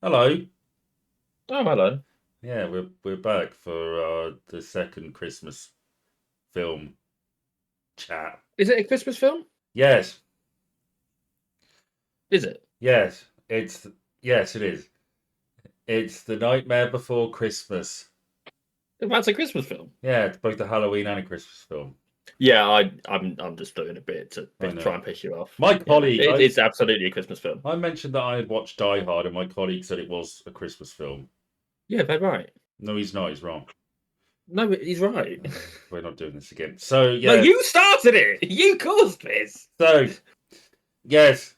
Hello. Oh, hello. Yeah, we're back for the second Christmas film chat. Is it a Christmas film? Yes, Is it? yes, yes, it is. It's The Nightmare Before Christmas. That's a Christmas film. Yeah, it's both a Halloween and a Christmas film. Yeah, I'm just doing a bit to I know. try and piss you off. My You know, colleague, it's absolutely a Christmas film. I mentioned that I had watched Die Hard, and my colleague said it was a Christmas film. Yeah, they're right. No, he's not. He's wrong. No, but he's right. We're not doing this again. So No, yeah, you started it. You caused this. so yes,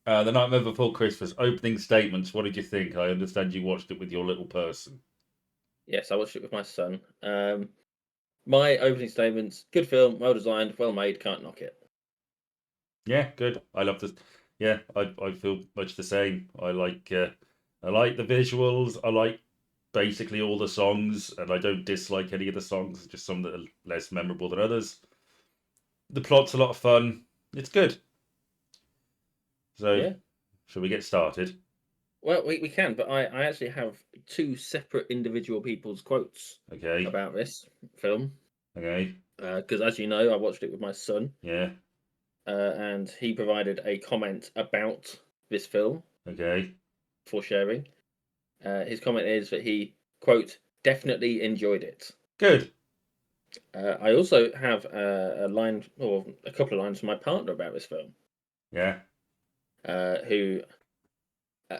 The Nightmare Before Christmas opening statements. What did you think? I understand you watched it with your little person. Yes, I watched it with my son. My opening statements: good film, well designed, well made. Can't knock it. Yeah, good. I love this. Yeah, I feel much the same. I like the visuals. I like basically all the songs, and I don't dislike any of the songs. Just some that are less memorable than others. The plot's a lot of fun. It's good. So, Yeah. shall we get started? Well, we can, but I actually have two separate individual people's quotes Okay. about this film. Okay. Because as you know, I watched it with my son. Yeah. And he provided a comment about this film Okay. for sharing. His comment is that he, quote, definitely enjoyed it. Good. I also have a line, or a couple of lines from my partner about this film, Yeah. who uh,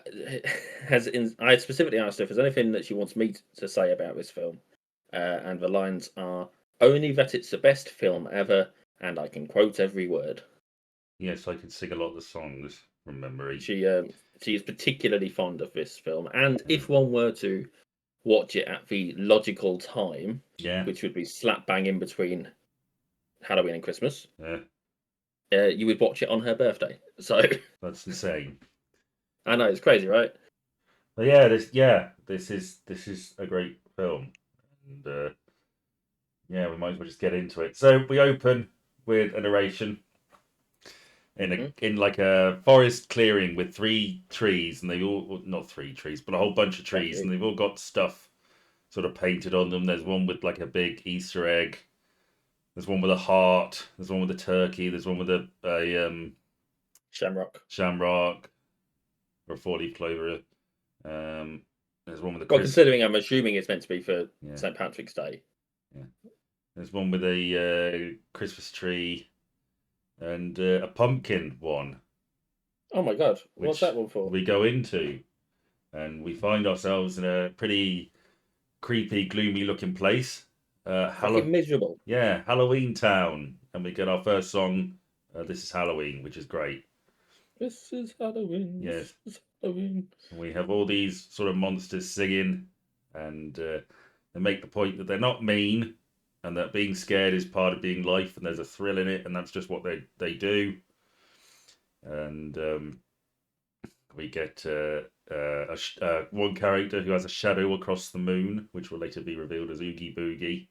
I specifically asked her if there's anything that she wants me to say about this film. And the lines are only that it's the best film ever, and I can quote every word. Yes, I can sing a lot of the songs from memory. She she is particularly fond of this film, and Yeah. if one were to watch it at the logical time, Yeah. which would be slap bang in between Halloween and Christmas, Yeah. you would watch it on her birthday. So That's insane. I know it's crazy, right? But yeah, this is a great film, and yeah, we might as well just get into it. So we open with a narration Hmm. in like a forest clearing with three trees, and they all well, not three trees, but a whole bunch of Thank trees, you. and they've all got stuff sort of painted on them. There's one with like a big Easter egg. There's one with a heart. There's one with a turkey. There's one with a Shamrock. shamrock or a four-leaf clover. Um, there's one with a Well, crisp. considering I'm assuming it's meant to be for Yeah, St. Patrick's Day. yeah. There's one with a Christmas tree and a pumpkin one, Oh my god, what's which that one for? we go into, and we find ourselves in a pretty creepy, gloomy looking place. Fucking miserable. Yeah, Halloween Town, and we get our first song. This is Halloween, which is great. This is Halloween. Yes, This is Halloween. and we have all these sort of monsters singing, and they make the point that they're not mean, and that being scared is part of being life, and there's a thrill in it, and that's just what they do. And we get one character who has a shadow across the moon, which will later be revealed as Oogie Boogie.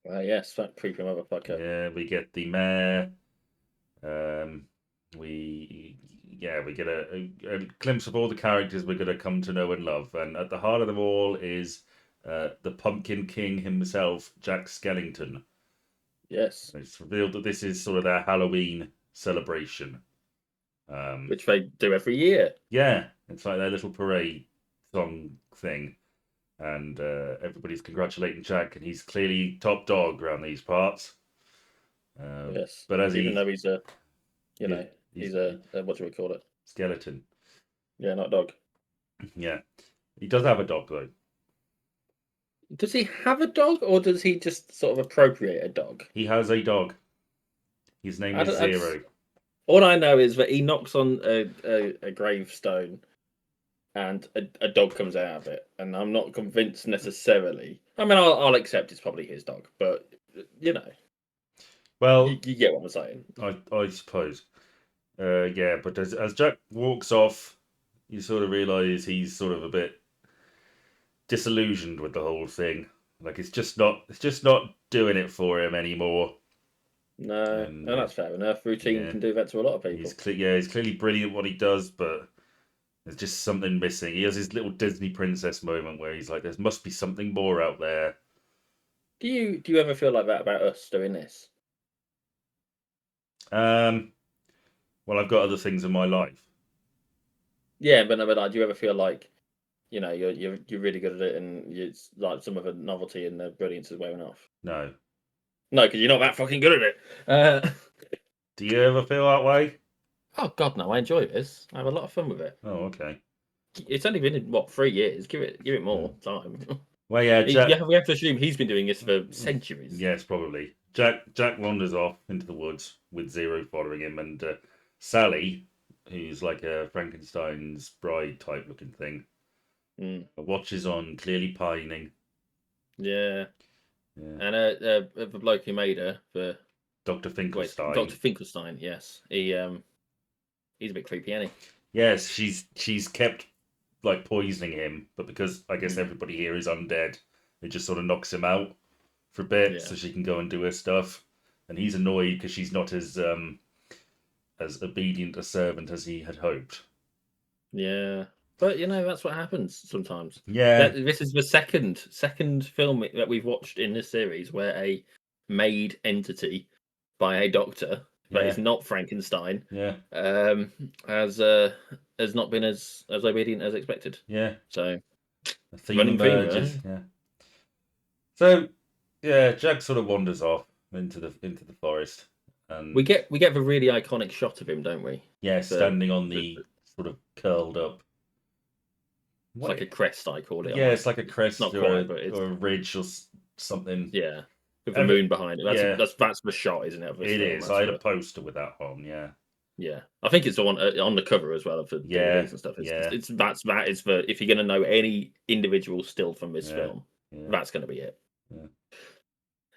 Yes, that creepy motherfucker. Yeah, we get the mayor. Um, we get a glimpse of all the characters we're going to come to know and love, and at the heart of them all is the Pumpkin King himself, Jack Skellington. Yes, It's revealed that this is sort of their Halloween celebration. Um, which they do every year. yeah, it's like their little parade song thing, and everybody's congratulating Jack, and he's clearly top dog around these parts. Yes, But as even he, though he's a, you yeah, know, he's he's a what do we call it? skeleton. Yeah, not dog. Yeah, he does have a dog though. Does he have a dog, or does he just sort of appropriate a dog? He has a dog. His name I is don't. That's, Zero. all I know is that he knocks on a gravestone, and a dog comes out of it, and I'm not convinced necessarily. I mean, I'll accept it's probably his dog, but you know, Well, you get what I'm saying. I suppose. Yeah, but as Jack walks off, you sort of realise he's sort of a bit disillusioned with the whole thing. Like it's just not doing it for him anymore. No, And and that's fair enough. Routine yeah, can do that to a lot of people. he's clearly brilliant what he does, but There's just something missing. He has his little Disney princess moment where he's like, "There must be something more out there." Do you ever feel like that about us doing this? Um, well, I've got other things in my life. Yeah, but no, but like, do you ever feel like you're really good at it, and it's like some of the novelty and the brilliance is wearing off? No. No, because you're not that fucking good at it. Uh, Do you ever feel that way? oh God, no! I enjoy this. I have a lot of fun with it. Oh, okay. It's only been what 3 years. Give it Yeah. more time. Well, yeah, Jack. We have to assume he's been doing this for centuries. Yes, probably. Jack wanders off into the woods with Zero following him, and Sally, who's like a Frankenstein's bride type looking thing, Mm, watches on, clearly pining. yeah, Yeah. and the bloke who made her, the Dr. Finkelstein. Dr. Finkelstein. Yes, he's a bit creepy, ain't Yes, she's kept like poisoning him, but because I guess Mm. everybody here is undead, it just sort of knocks him out for a bit Yeah. so she can go and do her stuff. And he's annoyed because she's not as obedient a servant as he had hoped. he? Yeah, but that's what happens sometimes. Yeah, This is the second film that we've watched in this series where a made entity by a doctor that is yeah, not Frankenstein yeah, has not been as obedient as expected. yeah. So The theme running theme, emerges. Yeah. So yeah, Jack sort of wanders off into the forest, and we get the really iconic shot of him, don't we? yeah, The- standing on the sort of curled up. It's like a crest, I call it. Yeah, it's like a crest not or, quite, a, but it's or a ridge or something. yeah, with the And moon behind it. yeah. That's the shot, isn't it? Of this It film? is. That's I had the- a poster with that on. Yeah. Yeah, I think it's on the cover as well for Yeah, DVDs and stuff. yeah. That is for if you're going to know any individual still from this Yeah, film, yeah. that's going to be it.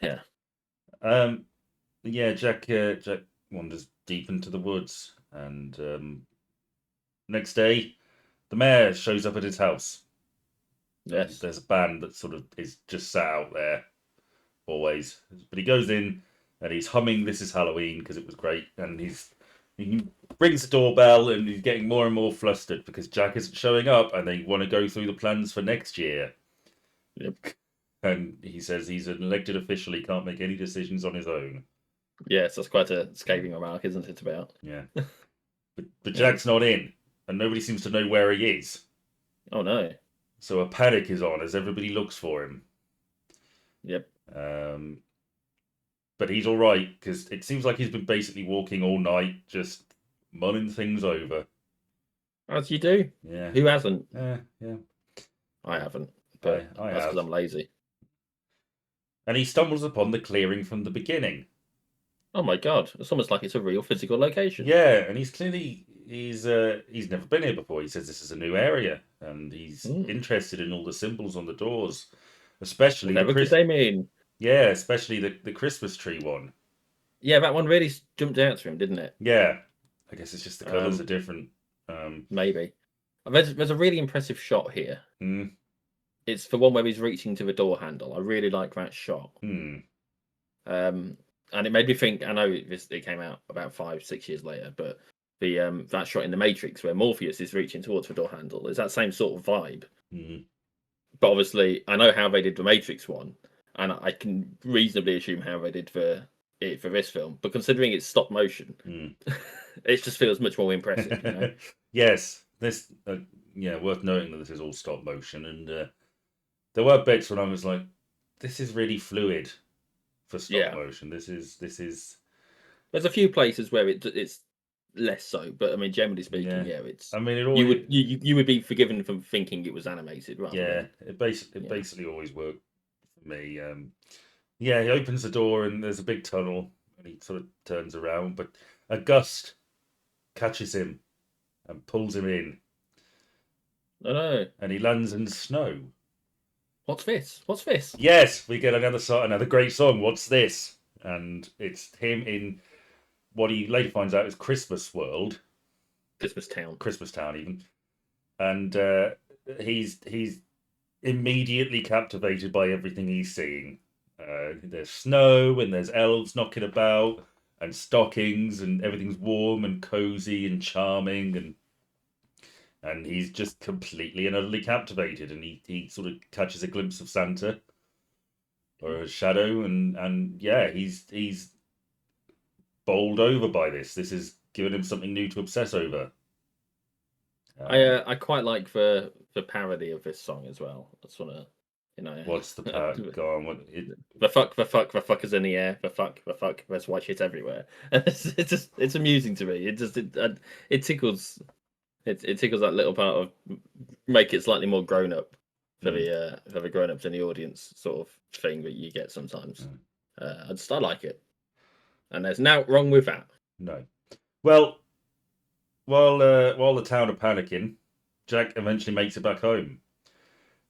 Yeah. Yeah. Yeah. Jack wanders deep into the woods, and next day, the mayor shows up at his house. Yes. There's a band that sort of is just sat out there always, but he goes in and he's humming "This Is Halloween" because it was great, and he rings the doorbell and he's getting more and more flustered because Jack isn't showing up, and they want to go through the plans for next year. Yep. And he says he's an elected official; he can't make any decisions on his own. Yes, that's quite a scathing remark, isn't it? About Yeah, but Jack's not in, and nobody seems to know where he is. oh no. So a panic is on as everybody looks for him. Yep. But he's all right because it seems like he's been basically walking all night, just mulling things over. As you do. Yeah, Who hasn't? yeah. I haven't. But I that's because have. I'm lazy. And he stumbles upon the clearing from the beginning. Oh my god! It's almost like it's a real physical location. Yeah, and he's never been here before. He says this is a new area, and he's interested in all the symbols on the doors, especially Whatever could they mean? Yeah, especially the Christmas tree one. Yeah, that one really jumped out to him, didn't it? Yeah, I guess it's just the colours are different. Maybe. There's a really impressive shot here. Hmm. It's the one where he's reaching to the door handle. I really like that shot. And it made me think. I know it came out about 5-6 years later, but the that shot in the Matrix where Morpheus is reaching towards the door handle is that same sort of vibe. But obviously, I know how they did the Matrix one, and I can reasonably assume how they did for this film. But considering it's stop motion, it just feels much more impressive. You know? Yes, this worth noting that this is all stop motion, and there were bits when I was like, "This is really fluid for stop motion. This is." There's a few places where it's less so, but I mean, generally speaking, it's. I mean, you would be forgiven for thinking it was animated, rather. Yeah, it basically always worked for me. He opens the door and there's a big tunnel, and he sort of turns around, but a gust catches him and pulls him in. I know. And he lands in snow. What's this? What's this? Yes, we get another great song. What's this? And it's him in what he later finds out is Christmas World, Christmas Town, even. And he's immediately captivated by everything he's seeing. There's snow and there's elves knocking about and stockings and everything's warm and cozy and charming, and and he's just completely and utterly captivated, and he sort of catches a glimpse of Santa or a shadow, and yeah, he's bowled over by this. This has given him something new to obsess over. I quite like the parody of this song as well. That's one of What's the part? Go on. What the fuck is in the air. The fuck. There's white shit everywhere. It's amusing to me. It tickles. It tickles that little part of make it slightly more grown up for the grown ups in the audience sort of thing that you get sometimes. I like it, and there's nothing wrong with that. No. Well, while the town are panicking, Jack eventually makes it back home.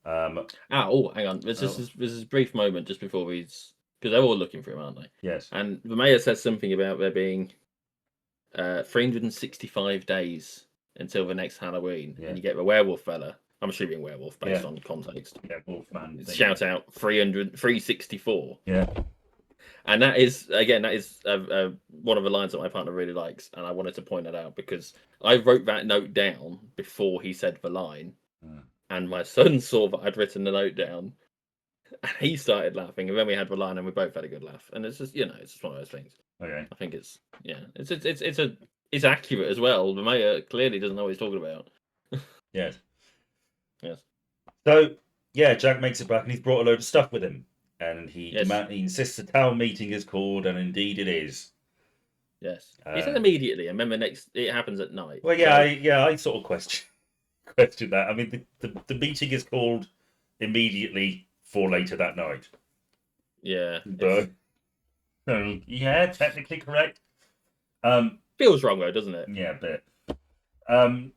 Hang on. There's a brief moment just before because they're all looking for him, aren't they? Yes. And the mayor says something about there being 365 days until the next Halloween, and you get the werewolf fella. I'm assuming werewolf based on context. Yeah, Wolfman. Shout out 364. Yeah. And that is one of the lines that my partner really likes, and I wanted to point that out because I wrote that note down before he said the line, and my son saw that I'd written the note down, and he started laughing, and then we had the line, and we both had a good laugh, and it's just it's just one of those things. Okay. I think it's accurate as well. The mayor clearly doesn't know what he's talking about. Yes. Yes. So yeah, Jack makes it back, and he's brought a load of stuff with him. And he insists a town meeting is called, and indeed it is. Yes, he said immediately, and then it happens at night. Well, yeah, I sort of question that. I mean, the meeting is called immediately for later that night. Yeah, but yeah, technically correct. Feels wrong though, doesn't it? Yeah, a bit. And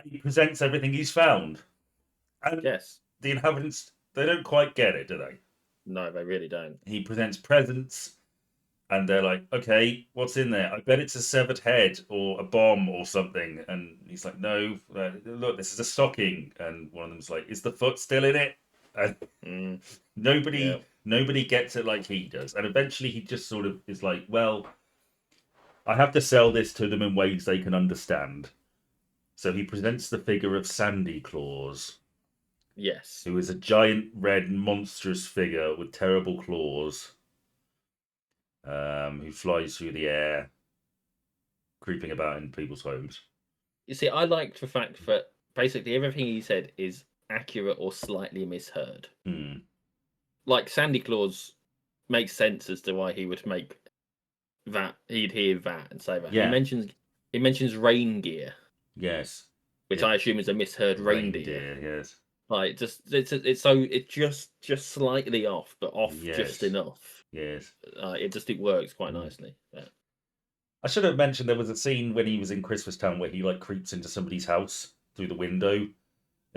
he presents everything he's found, and yes, the inhabitants, they don't quite get it, do they? No, they really don't. He presents presents, and they're like, okay, what's in there? I bet it's a severed head or a bomb or something. And he's like, no, look, this is a stocking. And one of them's like, is the foot still in it? And nobody gets it like he does. And eventually he just sort of is like, well, I have to sell this to them in ways they can understand. So he presents the figure of Sandy Claus. Yes. Who is a giant red monstrous figure with terrible claws, who flies through the air, creeping about in people's homes. You see, I liked the fact that basically everything he said is accurate or slightly misheard. Like Sandy Claus makes sense as to why he would make that. He'd hear that and say that. Yeah. He mentions reindeer. Yes. Which I assume is a misheard reindeer. Yes. Like it's just slightly off, but off just enough. Yes. It works quite nicely. Yeah. I should have mentioned there was a scene when he was in Christmas Town where he like creeps into somebody's house through the window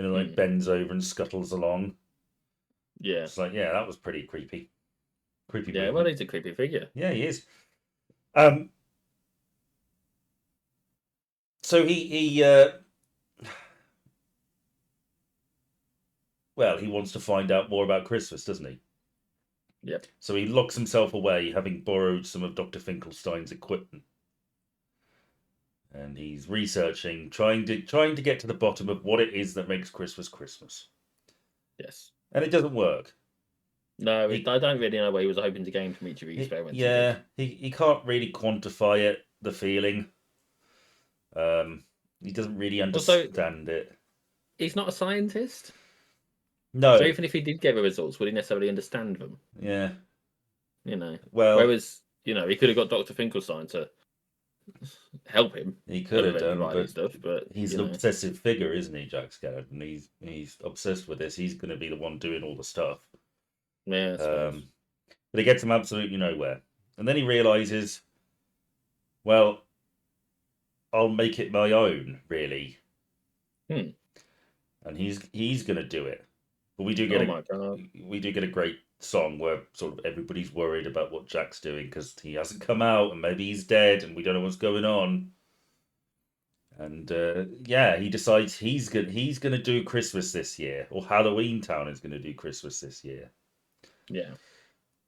and like bends over and scuttles along. Yeah. It's like, yeah, that was pretty creepy. Creepy. Yeah, well, he's a creepy figure. Yeah, he is. So he well, he wants to find out more about Christmas, doesn't he? Yep. So he locks himself away, having borrowed some of Dr. Finkelstein's equipment. And he's researching, trying to get to the bottom of what it is that makes Christmas Christmas. Yes. And it doesn't work. No, I don't really know what he was hoping to gain from each of the experiments. Yeah, he can't really quantify it, the feeling. He doesn't really understand it. He's not a scientist? No. So even if he did get the results, would he necessarily understand them? Yeah. Well, whereas, he could have got Dr. Finkelstein to help him. He could have done, but he's an obsessive figure, isn't he, Jack Skellington? And he's obsessed with this. He's going to be the one doing all the stuff. Yeah. But it gets him absolutely nowhere. And then he realizes, well, I'll make it my own, really. And he's going to do it. But we do get a great song where sort of everybody's worried about what Jack's doing because he hasn't come out and maybe he's dead and we don't know what's going on. And he decides he's gonna do Christmas this year, or Halloween Town is gonna do Christmas this year. Yeah.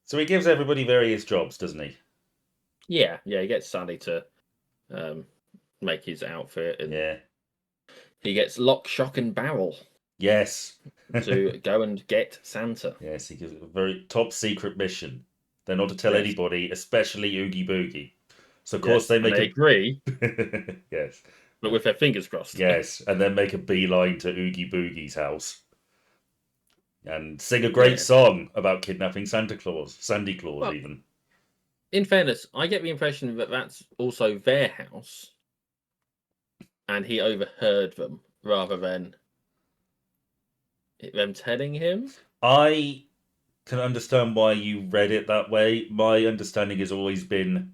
So he gives everybody various jobs, doesn't he? Yeah. He gets Sally to make his outfit, and He gets lock, shock, and barrel Yes. to go and get Santa. Yes, he gives it a very top secret mission. They're not to tell Yes. anybody, especially Oogie Boogie. So of course Yes, they and make they agree, yes. but with their fingers crossed. Yes, and then make a beeline to Oogie Boogie's house and sing a great Yeah. song about kidnapping Santa Claus, Sandy Claus, Well, even. in fairness, I get the impression that that's also their house, and he overheard them rather than them telling him. I can understand why you read it that way. My understanding has always been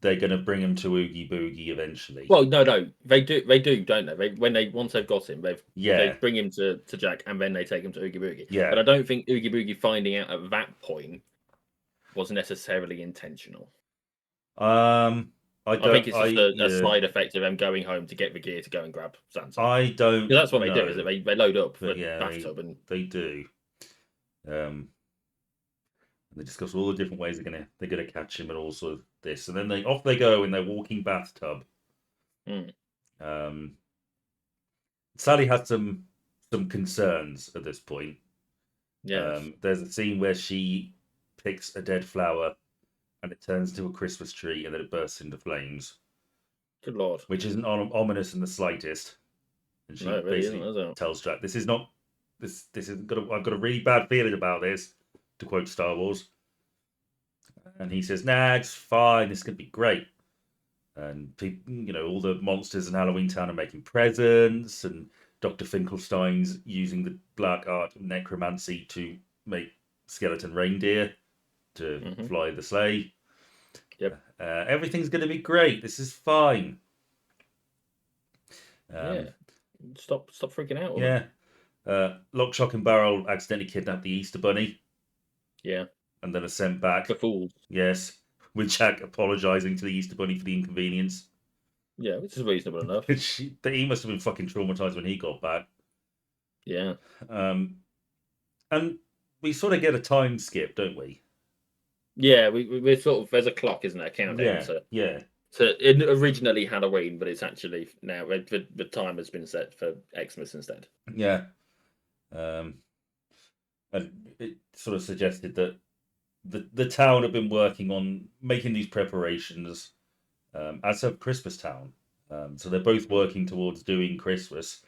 they're going to bring him to Oogie Boogie eventually. Well, no, they do, don't they? Once they've got him, they Yeah, bring him to Jack, and then they take him to Oogie Boogie. yeah. But I don't think Oogie Boogie finding out at that point was necessarily intentional. I think it's just a yeah, side effect of them going home to get the gear to go and grab Santa. I don't. 'Cause that's what they do, know, is that they load up but the yeah, bathtub and they do. They discuss all the different ways they're gonna catch him and all sort of this, and then off they go in their walking bathtub. Hmm. Sally had some concerns at this point. yes, There's a scene where she picks a dead flower and it turns into a Christmas tree and then it bursts into flames, good lord, which isn't ominous in the slightest. And she no, it really isn't, basically is it? tells Jack, "This is not this. This is gonna. I've got a really bad feeling about this." To quote Star Wars, and he says, "Nah, it's fine. This is gonna be great." And people, all the monsters in Halloween Town are making presents, and Dr. Finkelstein's using the black art of necromancy to make skeleton reindeer to Mhm. fly the sleigh. Yep. Everything's going to be great. This is fine. Yeah, stop freaking out. Yeah. Lock, Shock, and Barrel accidentally kidnap the Easter Bunny Yeah, and then are sent back. the fools. Yes. With Jack apologising to the Easter Bunny for the inconvenience. Yeah, which is reasonable enough. He must have been fucking traumatised when he got back. Yeah. And we sort of get a time skip, don't we? Yeah, we're sort of, there's a clock, isn't there? Countdown Yeah. to it originally Halloween, but it's actually now the time has been set for Xmas instead. Yeah. And it sort of suggested that the town had been working on making these preparations as a Christmas town. So they're both working towards doing Christmas.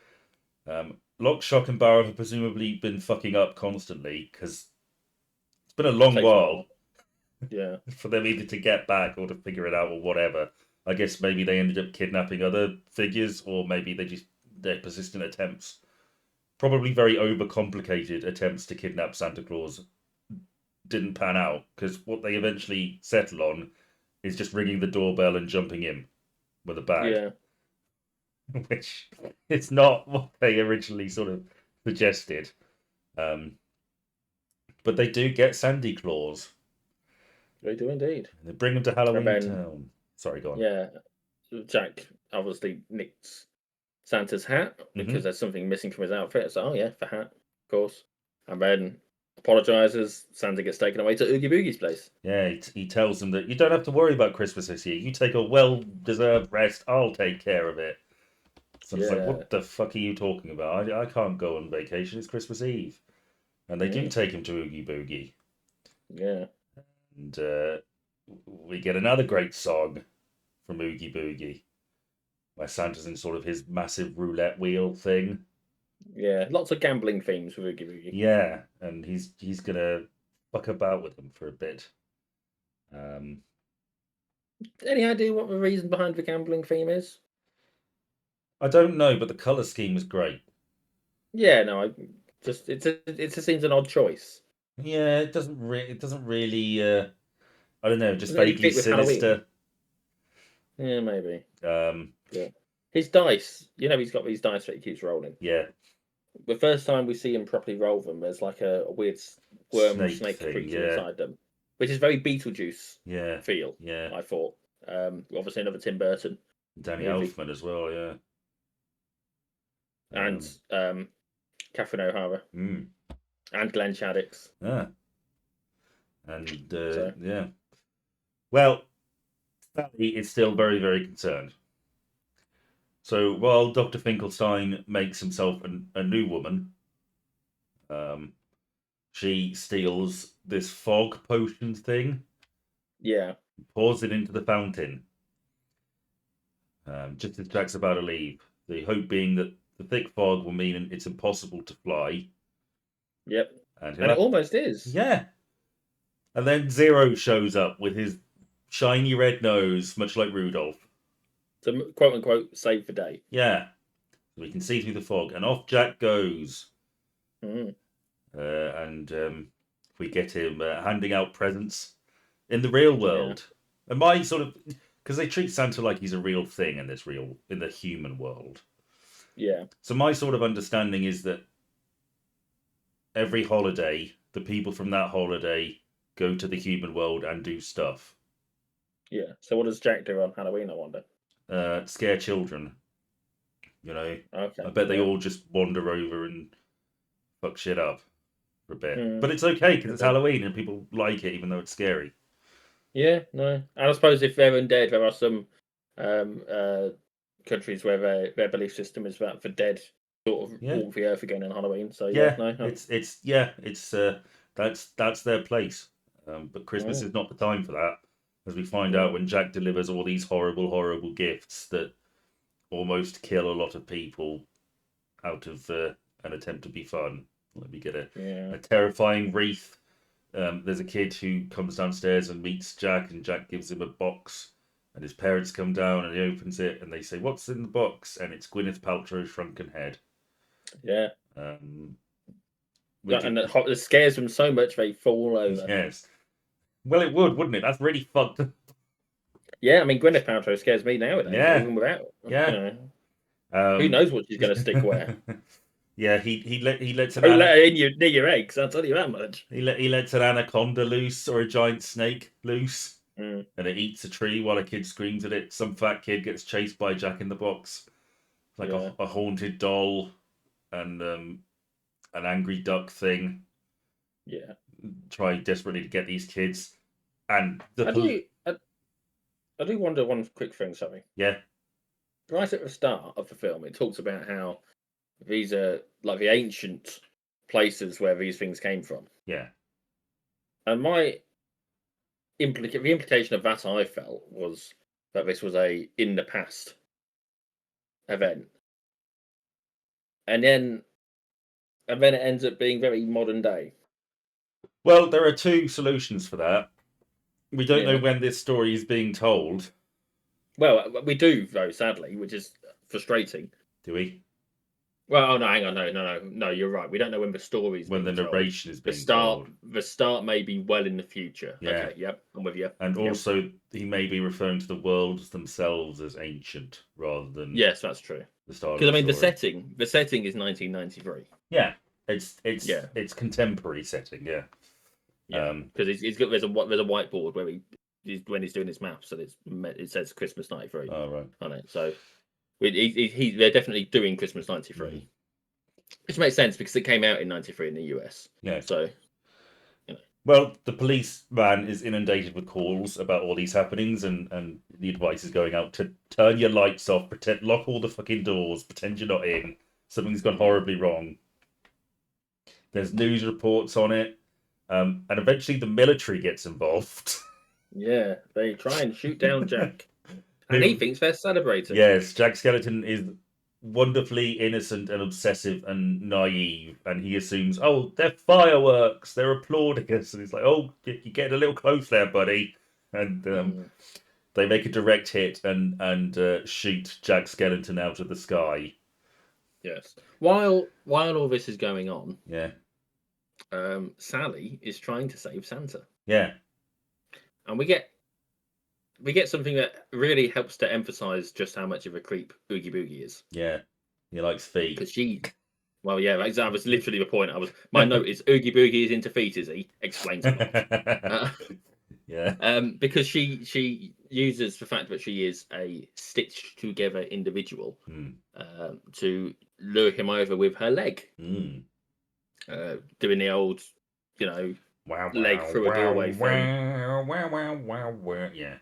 Lock, Shock, and Barrel have presumably been fucking up constantly because it's been a long Takes a while Yeah. for them either to get back or to figure it out or whatever. I guess maybe they ended up kidnapping other figures, or maybe their persistent attempts, probably very overcomplicated attempts to kidnap Santa Claus, didn't pan out because what they eventually settle on is just ringing the doorbell and jumping in with a bag, Yeah. which it's not what they originally sort of suggested. But they do get Sandy Claus. They do indeed. They bring him to Halloween then- Town. Sorry, go on. Yeah. Jack obviously nicks Santa's hat because there's something missing from his outfit. So, oh yeah, the hat, of course. And then apologizes. Santa gets taken away to Oogie Boogie's place. Yeah, he tells them that you don't have to worry about Christmas this year. You take a well-deserved rest. I'll take care of it. So it's like, Yeah. what the fuck are you talking about? I can't go on vacation. It's Christmas Eve. And they do Yeah. take him to Oogie Boogie. Yeah. And we get another great song from Oogie Boogie, where Santa's in sort of his massive roulette wheel thing. Yeah. Lots of gambling themes with Oogie Boogie. Yeah, and he's gonna fuck about with him for a bit. Any idea what the reason behind the gambling theme is? I don't know, but the color scheme is great. Yeah, no, it just seems an odd choice. Yeah, it doesn't really. I don't know, just Doesn't really vaguely fit with Halloween. sinister. Yeah, maybe. Um, His dice, he's got these dice that he keeps rolling. yeah, The first time we see him properly roll them, there's like a weird worm snake thing, creature yeah. inside them, which is very Beetlejuice yeah, feel. yeah. I thought. Obviously another Tim Burton Danny movie. Elfman as well, yeah. And Catherine O'Hara and Glenn Shaddix. Yeah. And So- yeah. Well, Sally is still very, very concerned. So while Dr. Finkelstein makes himself a new woman, um, she steals this fog potion thing, Yeah. pours it into the fountain, just as Jack's about to leave. The hope being that the thick fog will mean it's impossible to fly, Yep. and And it almost is. yeah. And then Zero shows up with his shiny red nose, much like Rudolph. To quote unquote save the day. Yeah, we can see through the fog, and off Jack goes. Mm. And we get him handing out presents in the real world. And my sort of, because they treat Santa like he's a real thing in the human world. Yeah. So my sort of understanding is that every holiday, the people from that holiday go to the human world and do stuff. Yeah. So what does Jack do on Halloween, I wonder? Scare children. You know, Okay. I bet they yeah. all just wander over and fuck shit up for a bit. Mm. But it's okay because it's Okay. Halloween and people like it, even though it's scary. Yeah, no. And I suppose if they're undead, there are some countries where their belief system is that the dead sort of Yeah. walk the earth again on Halloween. So Yeah, no, it's that's their place. But Christmas Oh. is not the time for that, as we find Yeah. out when Jack delivers all these horrible gifts that almost kill a lot of people out of an attempt to be fun. Let me get a terrifying wreath. There's a kid who comes downstairs and meets Jack, and Jack gives him a box. And his parents come down and he opens it and they say, "What's in the box?" And it's Gwyneth Paltrow's shrunken head. Yeah. And it scares them so much they fall over. Yes. Well, it would, wouldn't it? That's really fucked. Yeah, I mean Gwyneth Paltrow scares me nowadays. Yeah. Even without. Yeah. Who knows what she's going to stick where? Yeah, he lets Don't let her near your eggs. I'll tell you that much. he lets an anaconda loose or a giant snake loose, Mm. and it eats a tree while a kid screams at it. Some fat kid gets chased by Jack in the Box, like a haunted doll, and an angry duck thing. Yeah. Trying desperately to get these kids, and I do wonder one quick thing, sorry. Yeah. Right at the start of the film, it talks about how these are like the ancient places where these things came from. Yeah. And the implication of that I felt was that this was a in the past event. And then it ends up being very modern day. Well, there are two solutions for that. We don't know Yeah. when this story is being told. Well, we do though, sadly, which is frustrating. Do we? Well, oh no, hang on, no, you're right. We don't know when the story's When the being told. narration is The being start, told. the start may be well in the future. Yeah. Okay, yep, I'm with you. And Yep. also, he may be referring to the worlds themselves as ancient rather than Yes, that's true. the start of Because I mean, the story. the setting is 1993. Yeah, it's contemporary setting. Yeah. Yeah, because there's a whiteboard where when he's doing his maths, and it says Christmas '93 Oh right. on it. So they're definitely doing Christmas '93, which makes sense because it came out in '93 in the US. Yeah. So. Well, the policeman is inundated with calls about all these happenings, and the advice is going out to turn your lights off, lock all the fucking doors, pretend you're not in. Something's gone horribly wrong. There's news reports on it, and eventually the military gets involved. Yeah, they try and shoot down Jack, and he thinks they're celebrating. Yes, Jack Skellington is wonderfully innocent and obsessive and naive, and he assumes, oh, they're fireworks, they're applauding us, and he's like, oh, you're getting a little close there, buddy. And they make a direct hit and shoot Jack Skellington out of the sky. Yes. While all this is going on, Yeah. Sally is trying to save Santa. Yeah. And we get something that really helps to emphasize just how much of a creep Oogie Boogie is. Yeah. He likes feet. Because well, yeah, that was literally the point. My note is Oogie Boogie is into feet, is he? Explain to me. Yeah. Because she uses the fact that she is a stitched together individual to lure him over with her leg. Doing the old, leg through a doorway thing. Yeah.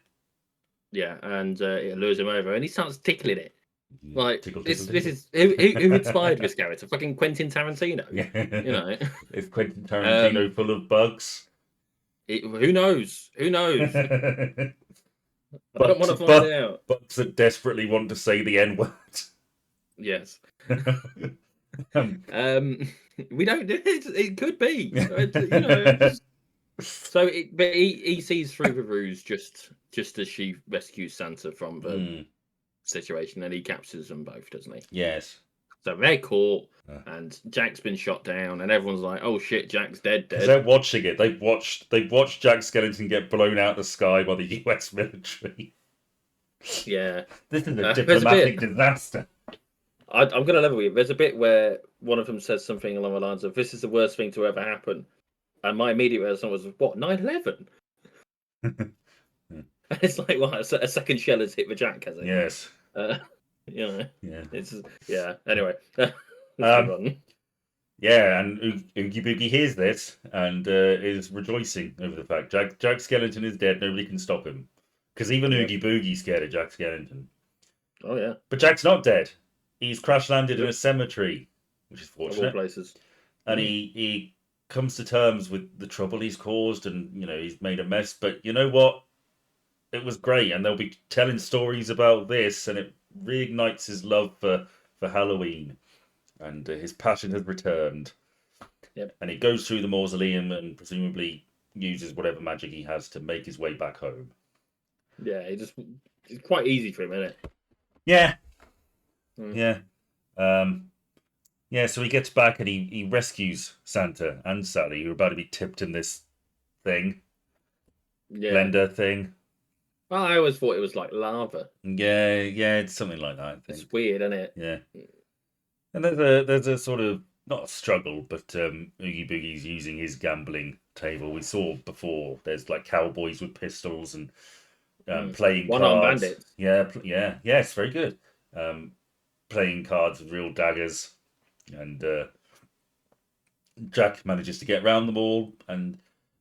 Yeah, and it lures him over, and he starts tickling it. Like Tickle, this, tickle, this tickle. is who inspired this character? Fucking Quentin Tarantino. Yeah. You know. Is Quentin Tarantino Um, full of bugs? who knows? Who knows? I don't bugs, want to find out. bugs that desperately want to say the N word. Yes. Um, We don't. It could be. You know. So, but he sees through the ruse just as she rescues Santa from the situation, and he captures them both, doesn't he? yes. So they're caught, and Jack's been shot down, and everyone's like, "Oh shit, Jack's dead." Because they're watching it. They've watched Jack Skellington get blown out of the sky by the US military. Yeah. This is a There's a diplomatic bit. disaster. I'm going to level with you. There's a bit where one of them says something along the lines of, "This is the worst thing to ever happen," and my immediate reaction was, "What, 9/11?" It's like, what, a second shell has hit the Jack, has it? Yes. You know, Yeah. it's Anyway, Um, yeah, and Oogie Boogie hears this and is rejoicing over the fact Jack Skellington is dead. Nobody can stop him because even Oogie Boogie's scared of Jack Skellington. Oh yeah, but Jack's not dead. He's crash landed in a cemetery, which is of all fortunate. places. And he comes to terms with the trouble he's caused, and he's made a mess. But you know what? It was great, and they'll be telling stories about this, and it reignites his love for Halloween, and his passion has returned. Yep. And he goes through the mausoleum and presumably uses whatever magic he has to make his way back home. Yeah, it's quite easy for him, isn't it? Yeah. Yeah. Yeah, so he gets back and he rescues Santa and Sally, who are about to be tipped in this thing. Yeah. Blender thing. Well, I always thought it was like lava. Yeah, it's something like that, I think. It's weird, isn't it? Yeah. And there's a sort of, not a struggle, but Oogie Boogie's using his gambling table. We saw before, there's like cowboys with pistols and playing One-armed cards. bandits. Yeah, yes, very good. Playing cards with real daggers. And Jack manages to get round them all, and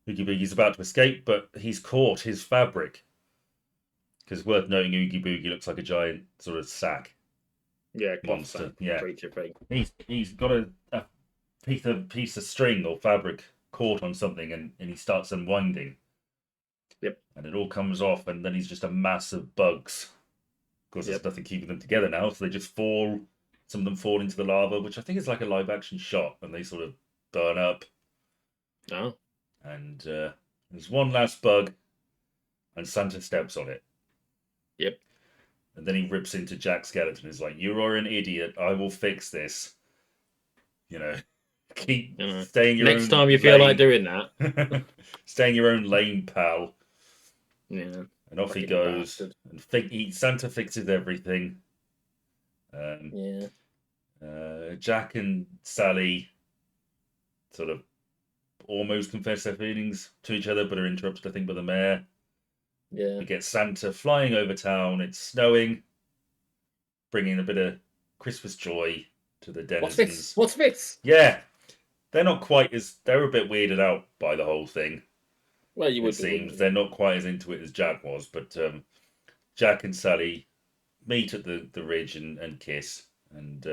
Oogie Boogie's about to escape, but he's caught his fabric. Because worth noting, Oogie Boogie looks like a giant sort of sack. Yeah, monster. Creature thing. He's got a piece of string or fabric caught on something, and he starts unwinding. Yep. And it all comes off, and then he's just a mass of bugs. Of course, there's nothing keeping them together now, so they just fall. Some of them fall into the lava, which I think is like a live action shot, and they sort of burn up. Oh. And there's one last bug, and Santa steps on it. Yep. And then he rips into Jack Skellington. He's like, "You are an idiot. I will fix this." Keep staying your own. Next time you feel like doing that, stay in your own lane, pal. Yeah. And off he goes. Bastard. And Santa fixes everything. Yeah. Jack and Sally sort of almost confess their feelings to each other, but are interrupted, I think, by the mayor. Yeah. We get Santa flying over town. It's snowing, bringing a bit of Christmas joy to the denizens. What's this? Yeah, they're not quite as. They're a bit weirded out by the whole thing. Well, you would. It seems they're not quite as into it as Jack was, but Jack and Sally meet at the ridge and kiss, and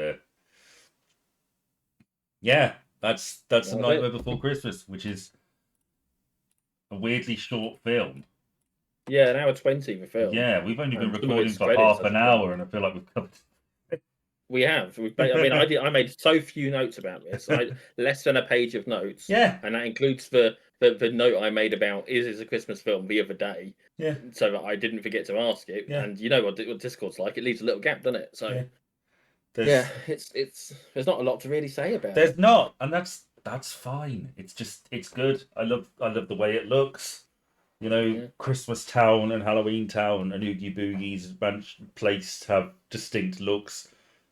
yeah, that's The Nightmare Before Christmas, which is a weirdly short film. Yeah, an hour 20 the film. Yeah, we've only been recording for half an hour, and I feel like we've covered. We have. I made so few notes about this. Less than a page of notes. Yeah, and that includes the note I made about is this a Christmas film the other day. Yeah, so that I didn't forget to ask it. Yeah. And you know what Discord's like; it leaves a little gap, doesn't it? So yeah, it's there's not a lot to really say about it. There's not, and that's fine. It's good. I love the way it looks. Christmas Town and Halloween Town and Oogie Boogie's ranch place have distinct looks.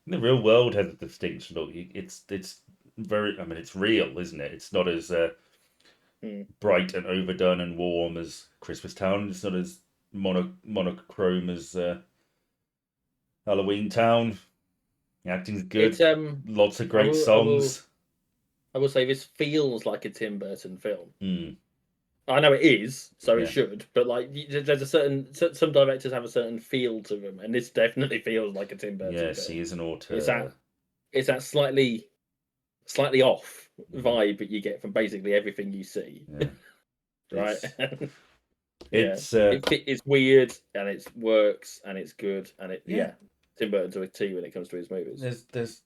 And the real world has a distinct look. It's very. I mean, it's real, isn't it? It's not as bright and overdone and warm as Christmas Town. It's not as monochrome as Halloween Town. The acting's good. Lots of great songs. I will say this feels like a Tim Burton film. I know it is, so Yeah. it should. But like, there's a certain some directors have a certain feel to them, and this definitely feels like a Tim Burton Yes, film. he is an It's auteur. that slightly off Mhm. vibe that you get from basically everything you see, Yeah. right? Yeah, It's it's weird and it works and it's good and yeah. Tim Burton to a T when it comes to his movies. There's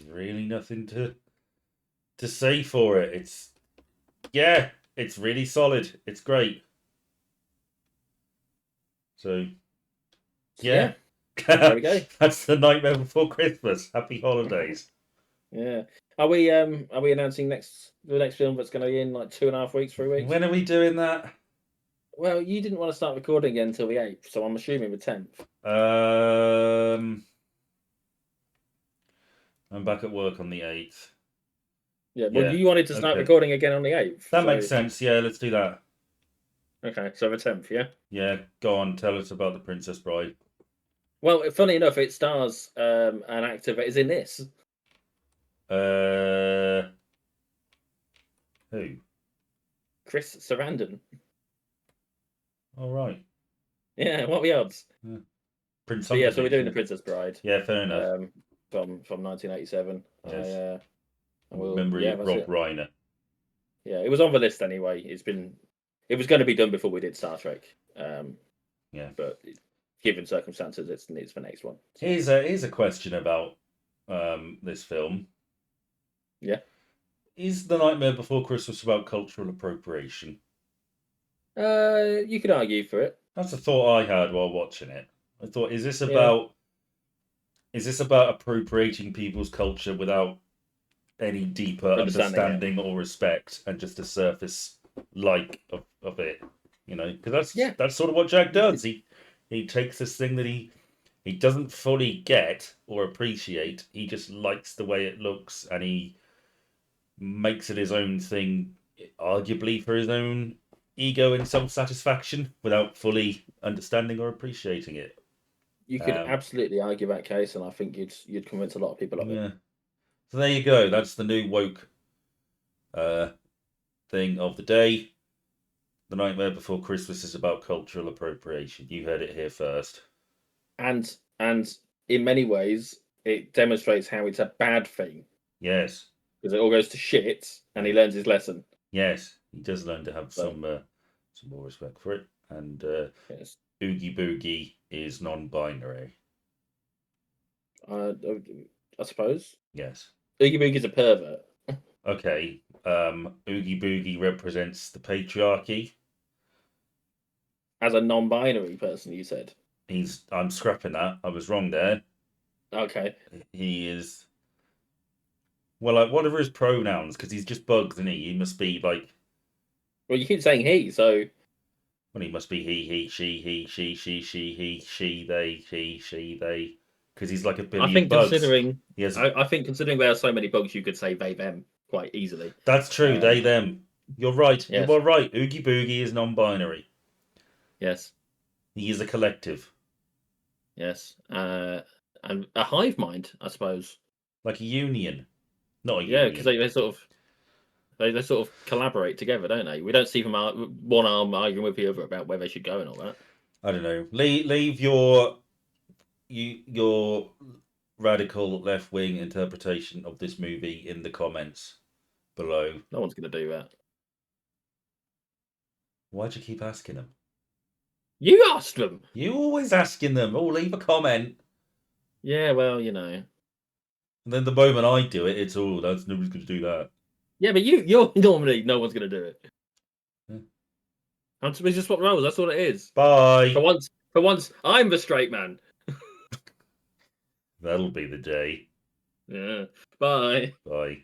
really nothing to say for it. It's really solid. It's great. So Yeah, yeah. there we go. That's The Nightmare Before Christmas. Happy holidays. Yeah, are we announcing the next film that's going to be in like 2.5 weeks, 3 weeks? When are we doing that? Well, you didn't want to start recording again until the 8th, so I'm assuming the 10th. I'm back at work on the 8th. Yeah, well, Yeah. you wanted to start Okay. recording again on the 8th. That makes sense. Yeah, let's do that. Okay, so the 10th, yeah? Yeah, go on, tell us about The Princess Bride. Well, funny enough, it stars an actor that is in this. Who? Chris Sarandon. All right. Yeah, what are the odds? Prince. So yeah, so we're doing The Princess Bride. Yeah, fair enough. From 1987. Yes. Yeah, that's Rob it. Reiner. Yeah, it was on the list anyway. It was going to be done before we did Star Trek. Yeah. But given circumstances, it's the next one. So. Here's a question about this film. Yeah. Is The Nightmare Before Christmas about cultural appropriation? You could argue for it. That's a thought I had while watching it. I thought, is this about appropriating people's culture without any deeper understanding or respect, and just a surface of it? You know, because that's sort of what Jack does. He takes this thing that he doesn't fully get or appreciate. He just likes the way it looks, and he makes it his own thing, arguably for his own ego and self-satisfaction, without fully understanding or appreciating it. You could absolutely argue that case, and I think you'd convince a lot of people of it. Yeah. So there you go. That's the new woke thing of the day. The Nightmare Before Christmas is about cultural appropriation. You heard it here first. And in many ways, it demonstrates how it's a bad thing. Yes. Because it all goes to shit, and he learns his lesson. Yes, he does learn to have some more respect for it. And yes. Oogie Boogie is non-binary. I suppose. Yes. Oogie Boogie's a pervert. Okay. Oogie Boogie represents the patriarchy. As a non-binary person, you said. I'm scrapping that. I was wrong there. Okay. He is. Well, like, what are his pronouns? Because he's just Bugs, isn't he? He must be like. Well, you keep saying he, so. Well, he must be he, she, he, they, she, they. Because he's like a billion I think bugs. I think considering there are so many bugs, you could say they, them quite easily. That's true. They, them. You're right. Yes. You are right. Oogie Boogie is non-binary. Yes. He is a collective. Yes. And a hive mind, I suppose. Like a union. Not a union. Yeah, because they sort of collaborate together, don't they? We don't see them one arm arguing with the other about where they should go and all that. I don't know. Leave your radical left-wing interpretation of this movie in the comments below. No one's going to do that. Why'd you keep asking them? You asked them. You always asking them. Oh, leave a comment. Yeah, well, you know. And then the moment I do it, it's nobody's going to do that. Yeah, but you're normally no one's going to do it. We just swap roles. That's all it is. Bye. For once, I'm the straight man. That'll be the day. Yeah. Bye. Bye.